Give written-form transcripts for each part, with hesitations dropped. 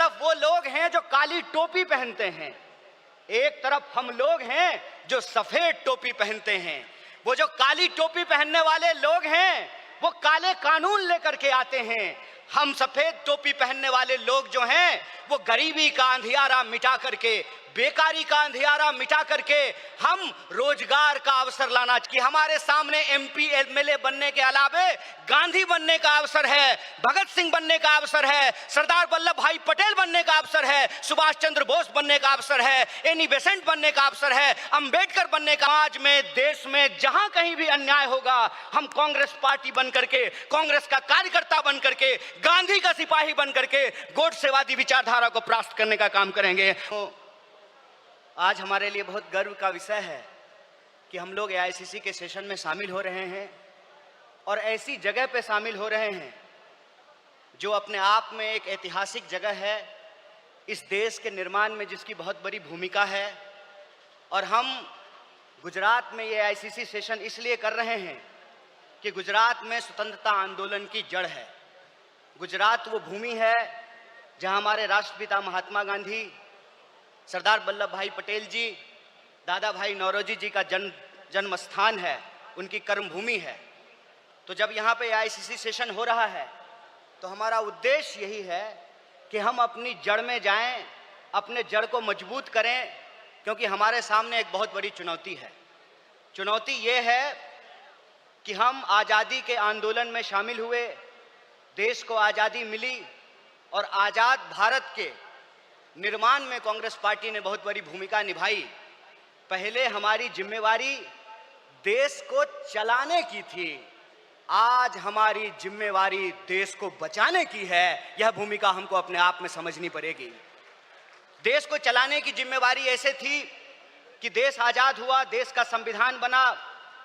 तरफ वो लोग हैं जो काली टोपी पहनते हैं, एक तरफ हम लोग हैं जो सफेद टोपी पहनते हैं। वो जो काली टोपी पहनने वाले लोग हैं वो काले कानून लेकर के आते हैं। हम सफेद टोपी पहनने वाले लोग जो हैं वो गरीबी का अंधियारा मिटा करके, बेकारी का अंधियारा मिटा करके हम रोजगार का अवसर लाना कि हमारे सामने एमपी एमएलए बनने के अलावे गांधी बनने का अवसर है, भगत सिंह बनने का अवसर है, सरदार वल्लभ भाई पटेल बनने का अवसर है, सुभाष चंद्र बोस बनने का अवसर है, एनी बेसेंट बनने का अवसर है, अंबेडकर बनने का। आज में देश में जहां कहीं भी अन्याय होगा हम कांग्रेस पार्टी बन करके, कांग्रेस का कार्यकर्ता बन करके, गांधी का सिपाही बन करके गोडसेवादी विचारधारा को परास्त करने का काम करेंगे। आज हमारे लिए बहुत गर्व का विषय है कि हम लोग एआईसीसी के सेशन में शामिल हो रहे हैं और ऐसी जगह पे शामिल हो रहे हैं जो अपने आप में एक ऐतिहासिक जगह है, इस देश के निर्माण में जिसकी बहुत बड़ी भूमिका है। और हम गुजरात में ये एआईसीसी सेशन इसलिए कर रहे हैं कि गुजरात में स्वतंत्रता आंदोलन की जड़ है। गुजरात वो भूमि है जहां हमारे राष्ट्रपिता महात्मा गांधी, सरदार वल्लभ भाई पटेल जी, दादा भाई नौरोजी जी का जन्म स्थान है, उनकी कर्मभूमि है। तो जब यहाँ पे एआईसीसी सेशन हो रहा है तो हमारा उद्देश्य यही है कि हम अपनी जड़ में जाएं, अपने जड़ को मजबूत करें, क्योंकि हमारे सामने एक बहुत बड़ी चुनौती है। चुनौती ये है कि हम आज़ादी के आंदोलन में शामिल हुए, देश को आज़ादी मिली और आज़ाद भारत के निर्माण में कांग्रेस पार्टी ने बहुत बड़ी भूमिका निभाई। पहले हमारी जिम्मेवारी देश को चलाने की थी, आज हमारी जिम्मेवारी देश को बचाने की है। यह भूमिका हमको अपने आप में समझनी पड़ेगी। देश को चलाने की जिम्मेवारी ऐसे थी कि देश आजाद हुआ, देश का संविधान बना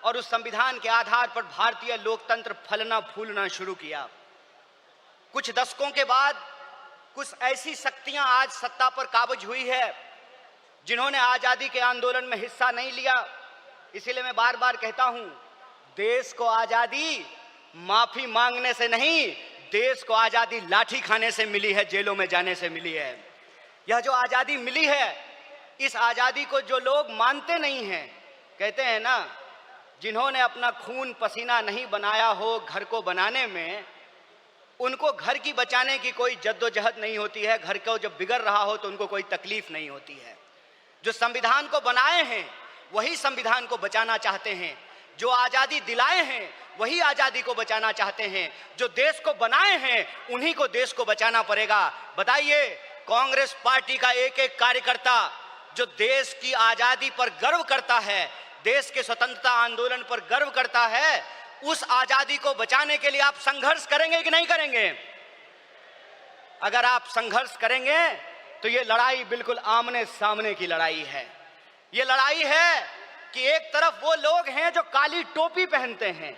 और उस संविधान के आधार पर भारतीय लोकतंत्र फलना फूलना शुरू किया। कुछ दशकों के बाद कुछ ऐसी शक्तियां आज सत्ता पर काबिज हुई है जिन्होंने आजादी के आंदोलन में हिस्सा नहीं लिया। इसीलिए मैं बार बार कहता हूं, देश को आजादी माफी मांगने से नहीं, देश को आजादी लाठी खाने से मिली है, जेलों में जाने से मिली है। यह जो आजादी मिली है, इस आजादी को जो लोग मानते नहीं हैं, कहते हैं ना, जिन्होंने अपना खून पसीना नहीं बनाया हो घर को बनाने में, उनको घर की बचाने की कोई जद्दोजहद नहीं होती है। घर को जब बिगड़ रहा हो तो उनको कोई तकलीफ नहीं होती है। जो संविधान को बनाए हैं वही संविधान को बचाना चाहते हैं, जो आज़ादी दिलाए हैं वही आज़ादी को बचाना चाहते हैं, जो देश को बनाए हैं उन्हीं को देश को बचाना पड़ेगा। बताइए, कांग्रेस पार्टी का एक एक कार्यकर्ता जो देश की आज़ादी पर गर्व करता है, देश के स्वतंत्रता आंदोलन पर गर्व करता है, उस आजादी को बचाने के लिए आप संघर्ष करेंगे कि नहीं करेंगे? अगर आप संघर्ष करेंगे तो ये लड़ाई बिल्कुल आमने सामने की लड़ाई है। ये लड़ाई है कि एक तरफ वो लोग हैं जो काली टोपी पहनते हैं,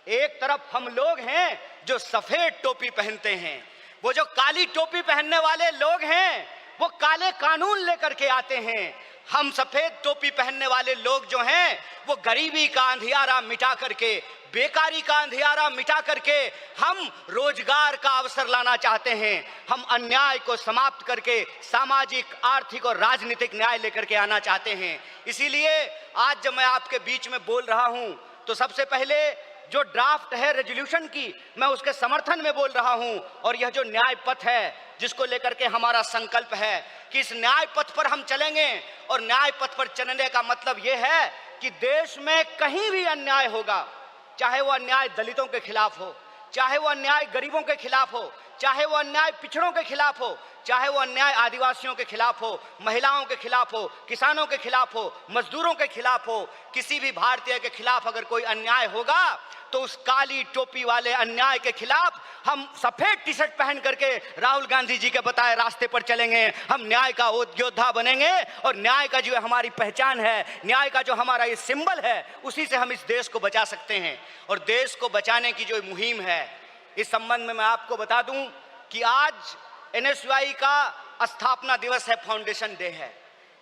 एक तरफ हम लोग हैं जो सफेद टोपी पहनते हैं। वो जो काली टोपी पहनने वाले लोग हैं वो काले कानून लेकर के आते हैं। हम सफेद टोपी पहनने वाले लोग जो हैं वो गरीबी का अंधियारा मिटा करके, बेकारी का अंधियारा मिटा करके हम रोजगार का अवसर लाना चाहते हैं। हम अन्याय को समाप्त करके सामाजिक, आर्थिक और राजनीतिक न्याय लेकर के आना चाहते हैं। इसीलिए आज जब मैं आपके बीच में बोल रहा हूं तो सबसे पहले जो ड्राफ्ट है रेजोल्यूशन की, मैं उसके समर्थन में बोल रहा हूं। और यह जो न्याय पथ है जिसको लेकर के हमारा संकल्प है कि इस न्याय पथ पर हम चलेंगे, और न्याय पथ पर चलने का मतलब यह है कि देश में कहीं भी अन्याय होगा, चाहे वो अन्याय दलितों के खिलाफ हो, चाहे वो अन्याय गरीबों के खिलाफ हो, चाहे वो अन्याय पिछड़ों के खिलाफ हो, चाहे वो अन्याय आदिवासियों के खिलाफ हो, महिलाओं के खिलाफ हो, किसानों के खिलाफ हो, मजदूरों के खिलाफ हो, किसी भी भारतीय के खिलाफ अगर कोई अन्याय होगा तो उस काली टोपी वाले अन्याय के खिलाफ हम सफेद टी शर्ट पहन करके राहुल गांधी जी के बताए रास्ते पर चलेंगे। हम न्याय का योद्धा बनेंगे और न्याय का जो हमारी पहचान है, न्याय का जो हमारा ये सिंबल है, उसी से हम इस देश को बचा सकते हैं। और देश को बचाने की जो मुहिम है, इस संबंध में मैं आपको बता दूं कि आज एनएसयूआई का स्थापना दिवस है, फाउंडेशन डे है।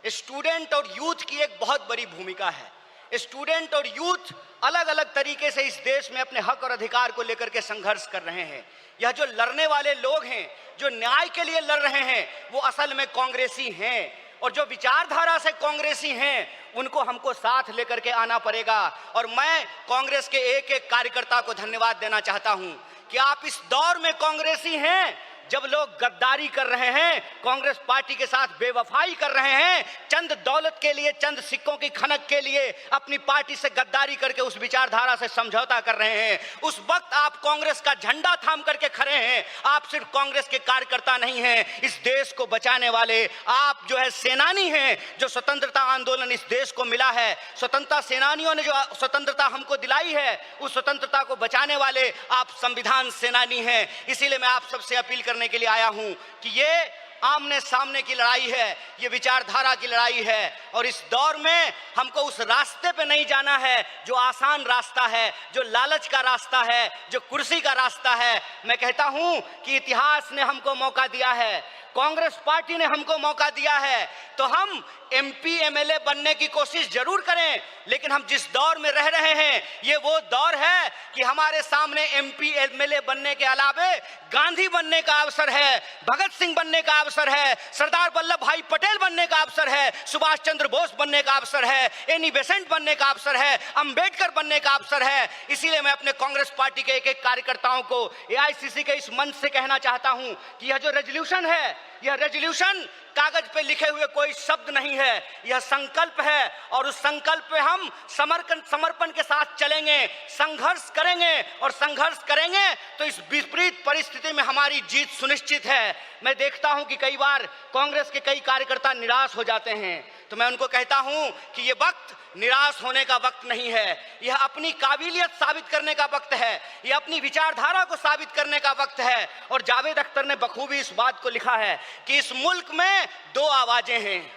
स्टूडेंट और यूथ की एक बहुत बड़ी भूमिका है। स्टूडेंट और यूथ अलग अलग तरीके से इस देश में अपने हक और अधिकार को लेकर के संघर्ष कर रहे हैं। यह जो लड़ने वाले लोग हैं, जो न्याय के लिए लड़ रहे हैं, वो असल में कांग्रेसी हैं, और जो विचारधारा से कांग्रेसी हैं उनको हमको साथ लेकर के आना पड़ेगा। और मैं कांग्रेस के एक एक कार्यकर्ता को धन्यवाद देना चाहता हूं कि आप इस दौर में कांग्रेसी हैं जब लोग गद्दारी कर रहे हैं, कांग्रेस पार्टी के साथ बेवफाई कर रहे हैं, चंद दौलत के लिए, चंद सिक्कों की खनक के लिए अपनी पार्टी से गद्दारी करके उस विचारधारा से समझौता कर रहे हैं। उस वक्त आप कांग्रेस का झंडा थाम करके खड़े हैं। आप सिर्फ कांग्रेस के कार्यकर्ता नहीं हैं, इस देश को बचाने वाले आप जो है सेनानी हैं। जो स्वतंत्रता आंदोलन इस देश को मिला है, स्वतंत्रता सेनानियों ने जो स्वतंत्रता हमको दिलाई है, उस स्वतंत्रता को बचाने वाले आप संविधान सेनानी हैं। इसीलिए मैं आप सबसे अपील करने के लिए आया हूं कि ये आमने सामने की लड़ाई है, ये विचारधारा की लड़ाई है, और इस दौर में हमको उस रास्ते पे नहीं जाना है जो आसान रास्ता है, जो लालच का रास्ता है, जो कुर्सी का रास्ता है। मैं कहता हूं कि इतिहास ने हमको मौका दिया है, कांग्रेस पार्टी ने हमको मौका दिया है, तो हम एमपी एमएलए बनने की कोशिश जरूर करें, लेकिन हम जिस दौर में रह रहे हैं ये वो दौर है कि हमारे सामने एमपी एमएलए बनने के अलावे गांधी बनने का अवसर है, भगत सिंह बनने का अवसर है, सरदार वल्लभ भाई पटेल बनने का अवसर है, सुभाष चंद्र बोस बनने का अवसर है, एनी बेसेंट बनने का अवसर है, अंबेडकर बनने का अवसर है। इसीलिए मैं अपने कांग्रेस पार्टी के एक एक कार्यकर्ताओं को एआईसीसी के इस मंच से कहना चाहता हूं कि यह जो रेजोल्यूशन है, यह रेजोल्यूशन कागज पे लिखे हुए कोई शब्द नहीं है, यह संकल्प है, और उस संकल्प पे हम समर्पण के साथ चलेंगे, संघर्ष करेंगे, और संघर्ष करेंगे तो इस विपरीत परिस्थिति में हमारी जीत सुनिश्चित है। मैं देखता हूं कि कई बार कांग्रेस के कई कार्यकर्ता निराश हो जाते हैं, तो मैं उनको कहता हूं कि यह वक्त निराश होने का वक्त नहीं है, यह अपनी काबिलियत साबित करने का वक्त है, यह अपनी विचारधारा को साबित करने का वक्त है। और जावेद अख्तर ने बखूबी इस बात को लिखा है कि इस मुल्क में दो आवाजें हैं,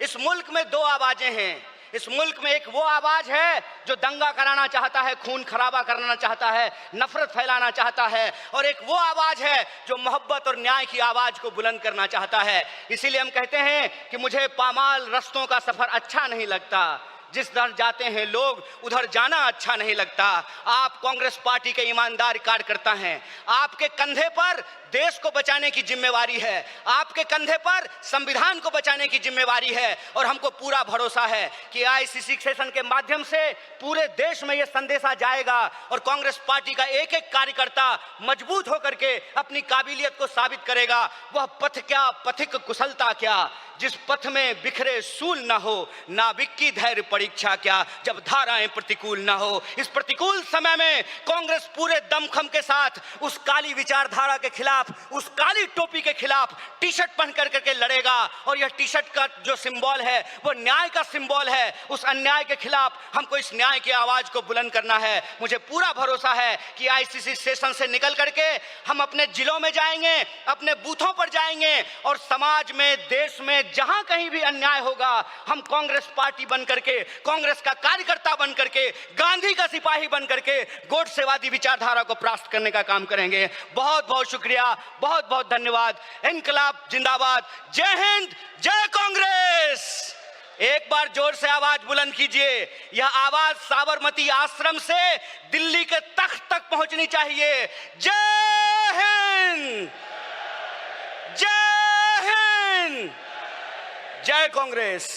इस मुल्क में दो आवाजें हैं। इस मुल्क में एक वो आवाज है जो दंगा कराना चाहता है, खून खराबा करना चाहता है, नफरत फैलाना चाहता है, और एक वो आवाज है जो मोहब्बत और न्याय की आवाज को बुलंद करना चाहता है। इसीलिए हम कहते हैं कि मुझे पामाल रस्तों का सफर अच्छा नहीं लगता, जिस दर जाते हैं लोग उधर जाना अच्छा नहीं लगता। आप कांग्रेस पार्टी के ईमानदार कार्यकर्ता हैं, आपके कंधे पर देश को बचाने की जिम्मेवारी है, आपके कंधे पर संविधान को बचाने की जिम्मेवारी है, और हमको पूरा भरोसा है कि आईसीसी सेशन के माध्यम से पूरे देश में यह संदेशा जाएगा, और कांग्रेस पार्टी का एक एक कार्यकर्ता मजबूत होकर के अपनी काबिलियत को साबित करेगा। वह पथ क्या, पथिक कुशलता क्या, जिस पथ में बिखरे सूल ना हो, नाविक की धैर्य परीक्षा क्या, जब धाराएं प्रतिकूल ना हो। इस प्रतिकूल समय में कांग्रेस पूरे दमखम के साथ उस काली विचारधारा के खिलाफ, उस काली टोपी के खिलाफ टी शर्ट पहन करके लड़ेगा, और यह टी शर्ट का जो सिंबल है वो न्याय का सिंबल है। उस अन्याय के खिलाफ हमको इस न्याय की आवाज को बुलंद करना है। मुझे पूरा भरोसा है कि आईसीसी सेशन से निकल करके हम अपने जिलों में जाएंगे, अपने बूथों पर जाएंगे, और समाज में, देश में जहां कहीं भी अन्याय होगा, हम कांग्रेस पार्टी बन करके, कांग्रेस का कार्यकर्ता बन करके, गांधी का सिपाही बन करके गोडसेवादी विचारधारा को परास्त करने का काम करेंगे। बहुत बहुत शुक्रिया, बहुत बहुत धन्यवाद। इनकलाब जिंदाबाद, जय हिंद, जय कांग्रेस। एक बार जोर से आवाज बुलंद कीजिए। यह आवाज साबरमती आश्रम से दिल्ली के तख्त तक पहुंचनी चाहिए। जय हिंद, जय हिंद, जय कांग्रेस।